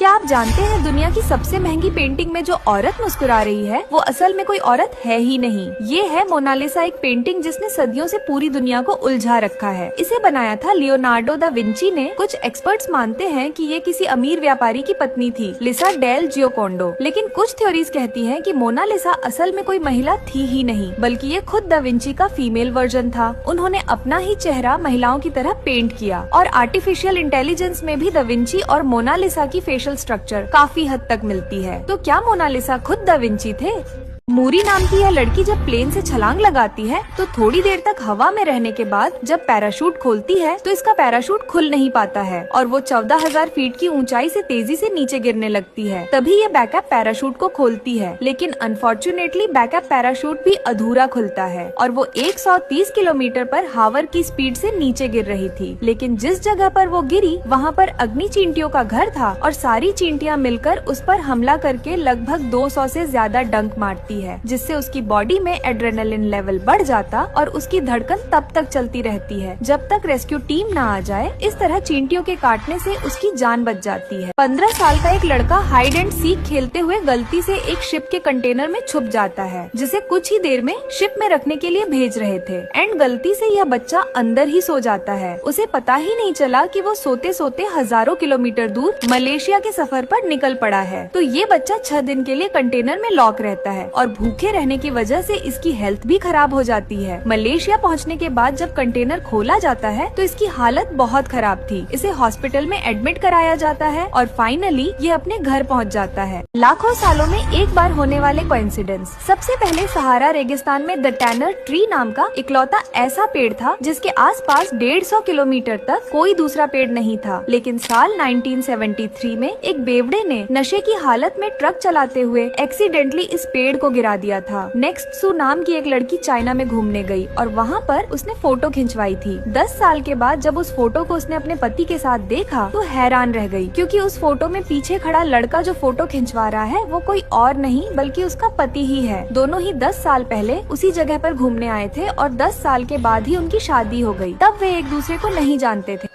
क्या आप जानते हैं दुनिया की सबसे महंगी पेंटिंग में जो औरत मुस्कुरा रही है वो असल में कोई औरत है ही नहीं। ये है मोनालिसा, एक पेंटिंग जिसने सदियों से पूरी दुनिया को उलझा रखा है। इसे बनाया था लियोनार्डो दा विंची ने। कुछ एक्सपर्ट्स मानते हैं कि ये किसी अमीर व्यापारी की पत्नी थी, लिसा डेल जियोकोंडो। लेकिन कुछ थ्योरीज कहती हैं कि मोनालिसा असल में कोई महिला थी ही नहीं, बल्कि ये खुद दा विंची का फीमेल वर्जन था। उन्होंने अपना ही चेहरा महिलाओं की तरह पेंट किया और आर्टिफिशियल इंटेलिजेंस में भी दा विंची और मोनालिसा की फेशियल स्ट्रक्चर काफी हद तक मिलती है। तो क्या मोनालिसा खुद दा विंची थे? मूरी नाम की यह लड़की जब प्लेन से छलांग लगाती है तो थोड़ी देर तक हवा में रहने के बाद जब पैराशूट खोलती है तो इसका पैराशूट खुल नहीं पाता है और वो 14,000 फीट की ऊंचाई से तेजी से नीचे गिरने लगती है। तभी ये बैकअप पैराशूट को खोलती है, लेकिन अनफॉर्चुनेटली बैकअप पैराशूट भी अधूरा खुलता है और वो 130 किलोमीटर पर हावर की स्पीड से नीचे गिर रही थी। लेकिन जिस जगह पर वो गिरी वहाँ पर अग्नि चींटियों का घर था और सारी चींटियाँ मिलकर उस पर हमला करके लगभग 200 से ज्यादा डंक मारती है, जिससे उसकी बॉडी में एड्रेनलिन लेवल बढ़ जाता और उसकी धड़कन तब तक चलती रहती है जब तक रेस्क्यू टीम न आ जाए। इस तरह चींटियों के काटने से उसकी जान बच जाती है। 15 साल का एक लड़का हाइड एंड सीक खेलते हुए गलती से एक शिप के कंटेनर में छुप जाता है, जिसे कुछ ही देर में शिप में रखने के लिए भेज रहे थे। एंड गलती से यह बच्चा अंदर ही सो जाता है। उसे पता ही नहीं चला कि वो सोते सोते हजारों किलोमीटर दूर मलेशिया के सफर पर निकल पड़ा है। तो ये बच्चा 6 दिन के लिए कंटेनर में लॉक रहता है और भूखे रहने की वजह से इसकी हेल्थ भी खराब हो जाती है। मलेशिया पहुंचने के बाद जब कंटेनर खोला जाता है तो इसकी हालत बहुत खराब थी। इसे हॉस्पिटल में एडमिट कराया जाता है और फाइनली ये अपने घर पहुंच जाता है। लाखों सालों में एक बार होने वाले कोइंसिडेंस। सबसे पहले सहारा रेगिस्तान में द टैनर ट्री नाम का इकलौता ऐसा पेड़ था जिसके आसपास 150 किलोमीटर तक कोई दूसरा पेड़ नहीं था। लेकिन साल 1973 में एक बेवड़े ने नशे की हालत में ट्रक चलाते हुए एक्सीडेंटली इस पेड़ को गिरा दिया था। नेक्स्ट सू नाम की एक लड़की चाइना में घूमने गई और वहाँ पर उसने फोटो खिंचवाई थी। 10 साल के बाद जब उस फोटो को उसने अपने पति के साथ देखा तो हैरान रह गई, क्योंकि उस फोटो में पीछे खड़ा लड़का जो फोटो खिंचवा रहा है वो कोई और नहीं बल्कि उसका पति ही है। दोनों ही 10 साल पहले उसी जगह पर घूमने आए थे और 10 साल के बाद ही उनकी शादी हो गई। तब वे एक दूसरे को नहीं जानते थे।